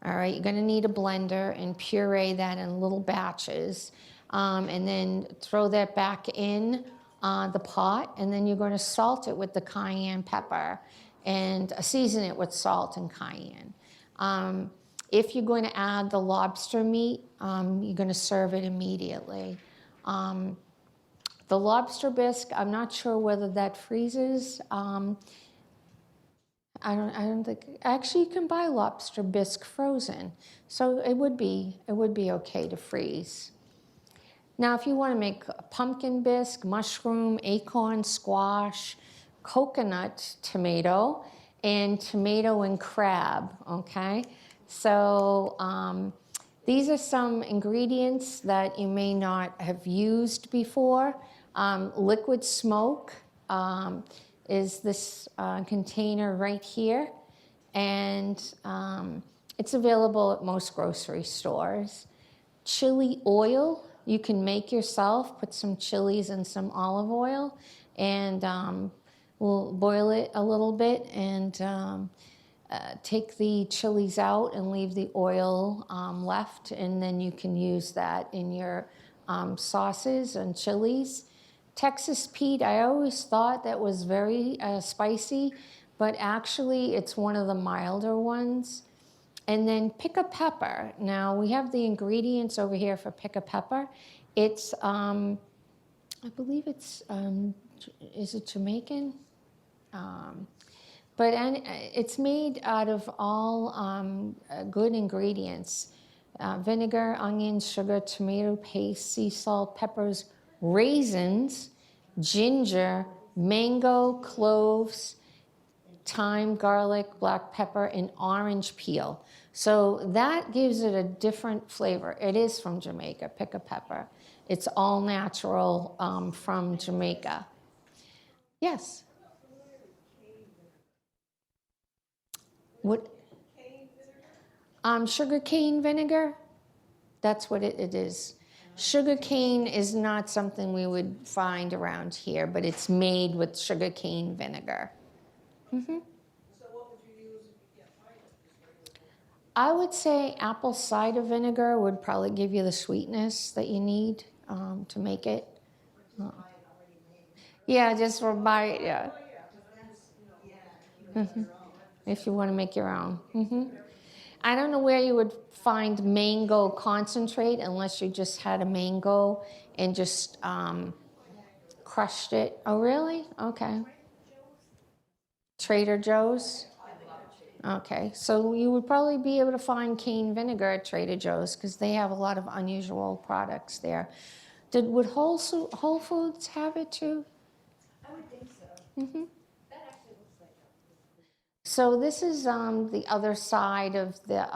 All right, you're gonna need a blender and puree that in little batches, and then throw that back in the pot, and then you're gonna salt it with the cayenne pepper and season it with salt and cayenne. If you're going to add the lobster meat, you're going to serve it immediately. The lobster bisque, I'm not sure whether that freezes. I don't think. Actually, you can buy lobster bisque frozen, so it would be okay to freeze. Now, if you want to make a pumpkin bisque, mushroom, acorn, squash, coconut tomato, and tomato and crab, okay? So These are some ingredients that you may not have used before. Liquid smoke is this container right here, and it's available at most grocery stores. Chili oil, you can make yourself, put some chilies and some olive oil, and we'll boil it a little bit and take the chilies out and leave the oil left, and then you can use that in your sauces and chilies. Texas Pete, I always thought that was very spicy, but actually it's one of the milder ones. And then pick a pepper. Now we have the ingredients over here for pick a pepper. It's, I believe it's, is it Jamaican? But it's made out of all good ingredients. Vinegar, onions, sugar, tomato paste, sea salt, peppers, raisins, ginger, mango, cloves, thyme, garlic, black pepper, and orange peel. So that gives it a different flavor. It is from Jamaica, pick a pepper. It's all natural from Jamaica. Yes? What? Sugar cane vinegar. That's what it is. Sugar cane is not something we would find around here, but it's made with sugar cane vinegar. Mm-hmm. So what would you use if you can't find it? I would say apple cider vinegar would probably give you the sweetness that you need to make it. Yeah, just for buy it, yeah. Mm-hmm. If you want to make your own. Mm-hmm. I don't know where you would find mango concentrate unless you just had a mango and just crushed it. Oh, really? Okay. Trader Joe's? Okay, so you would probably be able to find cane vinegar at Trader Joe's because they have a lot of unusual products there. Would Whole Foods have it too? I would think so. Mm-hmm. That actually looks like a. So this is the other side of the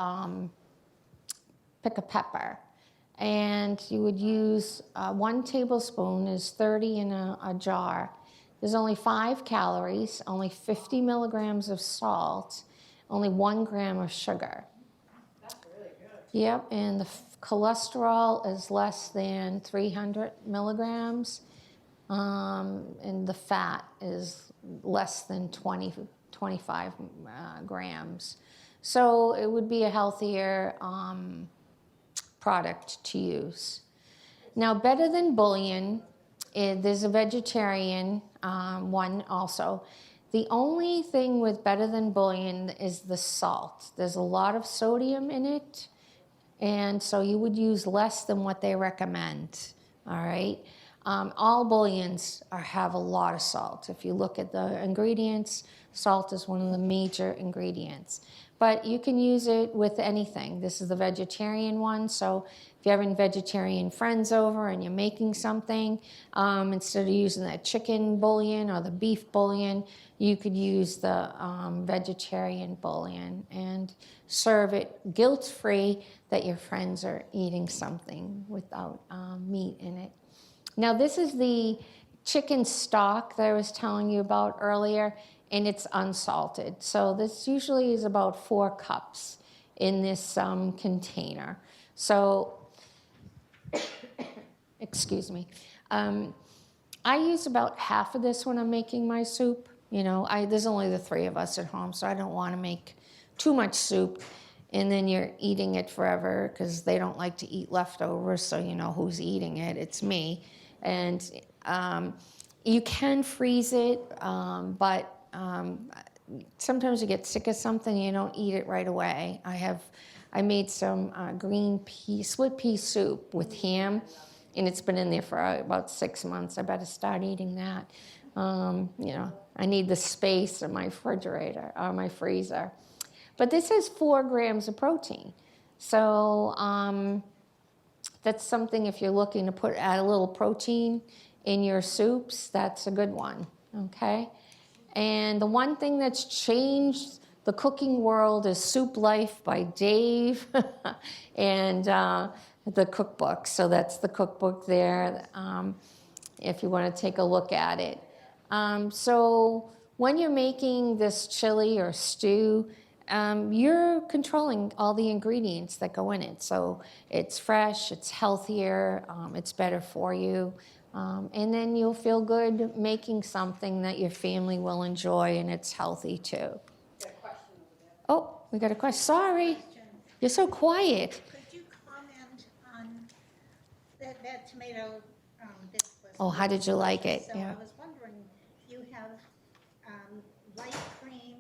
pick a pepper. And you would use 1 tablespoon is 30 in a jar. There's only 5 calories, only 50 milligrams of salt, only 1 gram of sugar. That's really good. Yep, and the cholesterol is less than 300 milligrams, and the fat is less than 25 grams. So it would be a healthier product to use. Now, better than bouillon, there's a vegetarian one also. The only thing with better than bouillon is the salt. There's a lot of sodium in it, and so you would use less than what they recommend, all right? All bouillons have a lot of salt. If you look at the ingredients, salt is one of the major ingredients. But you can use it with anything. This is the vegetarian one, so if you're having vegetarian friends over and you're making something, instead of using that chicken bouillon or the beef bouillon, you could use the vegetarian bouillon and serve it guilt-free that your friends are eating something without meat in it. Now, this is the chicken stock that I was telling you about earlier, and it's unsalted. So this usually is about 4 cups in this container. So, excuse me. I use about half of this when I'm making my soup. You know, there's only the 3 of us at home, so I don't want to make too much soup, and then you're eating it forever because they don't like to eat leftovers, so you know who's eating it. It's me. And you can freeze it, but sometimes you get sick of something, you don't eat it right away. I made some split pea soup with ham, and it's been in there for about 6 months. I better start eating that. You know, I need the space in my refrigerator or my freezer. But this has 4 grams of protein. So that's something, if you're looking to add a little protein in your soups, that's a good one, okay? And the one thing that's changed The Cooking World is Soup Life by Dave and the cookbook. So that's the cookbook there if you want to take a look at it. So when you're making this chili or stew, you're controlling all the ingredients that go in it. So it's fresh, it's healthier, it's better for you. And then you'll feel good making something that your family will enjoy and it's healthy too. Oh, we got a question. Sorry, you're so quiet. Could you comment on that tomato bisque? Oh, how did you like it? So Yeah. I was wondering, you have light cream,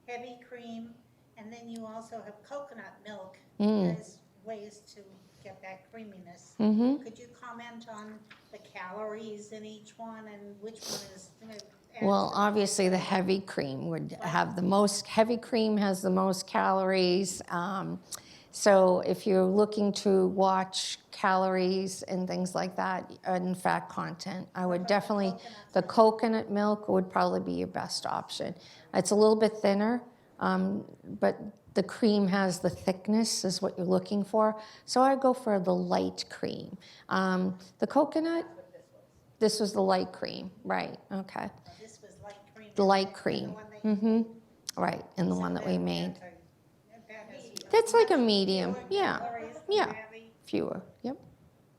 heavy cream, and then you also have coconut milk as ways to get that creaminess. Could you comment on the calories in each one and which one is? Well, obviously the heavy cream would have the most, heavy cream has the most calories. So if you're looking to watch calories and things like that and fat content, I would definitely, the coconut milk would probably be your best option. It's a little bit thinner, but the cream has the thickness is what you're looking for. So I'd go for the light cream. The coconut, this was the light cream, right, okay. This was light cream. The light cream, right, and the one that we made. That's like a medium, yeah, yeah, fewer, yep.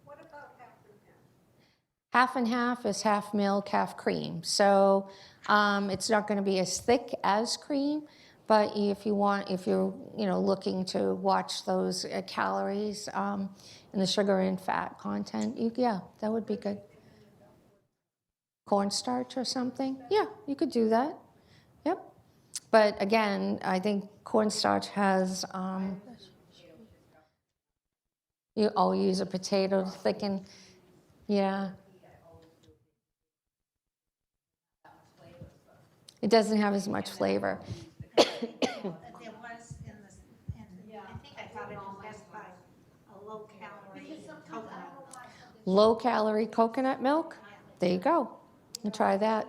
What about half and half? Half and half is half milk, half cream. So it's not going to be as thick as cream, but if you're looking to watch those calories and the sugar and fat content, that would be good. Cornstarch or something, yeah, you could do that. Yep. But again, I think cornstarch has. You use a potato to thicken, yeah. It doesn't have as much flavor. There was in this, I think I got it in Best Buy, a low-calorie coconut. Low-calorie coconut milk. There you go. You try that.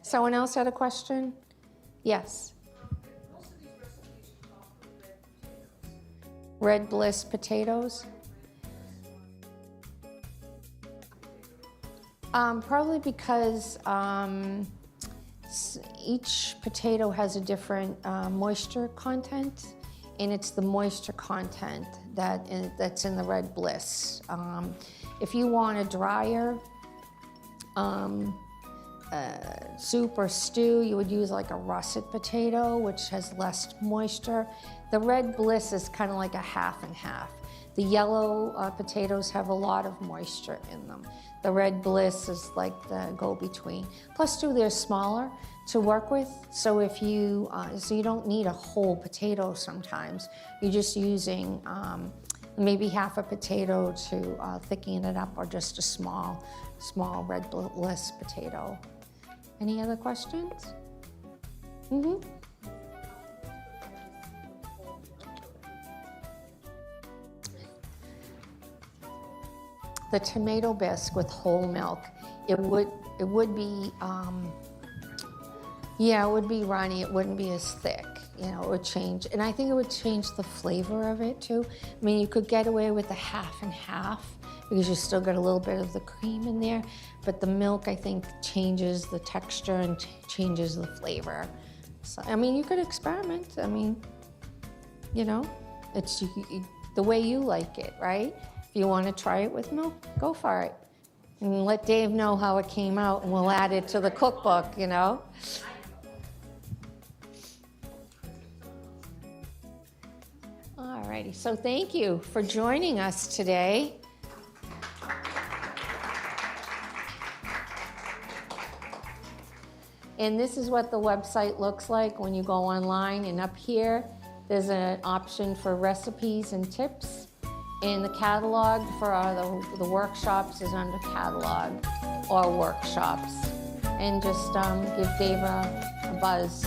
Someone else had a question? Yes. Most of these recipes call for red potatoes. Red Bliss potatoes. Probably because each potato has a different moisture content, and it's the moisture content that's in the Red Bliss. If you want a drier soup or stew, you would use like a russet potato, which has less moisture. The Red Bliss is kind of like a half and half. The yellow potatoes have a lot of moisture in them. The Red Bliss is like the go-between. Plus, too, they're smaller to work with, so if you so you don't need a whole potato sometimes. You're just using maybe half a potato to thicken it up, or just a small Red Bliss potato. Any other questions? The tomato bisque with whole milk, it would be it would be runny. It wouldn't be as thick. It would change, and I think it would change the flavor of it too. I mean, you could get away with the half and half because you still got a little bit of the cream in there, but the milk, I think, changes the texture and changes the flavor. So, I mean, you could experiment. I mean, it's the way you like it, right? If you want to try it with milk, go for it. And let Dave know how it came out, and we'll add it to the cookbook, Alrighty, so thank you for joining us today. And this is what the website looks like when you go online, and up here there's an option for recipes and tips, and the catalog for the workshops is under catalog or workshops. And just give Dave a buzz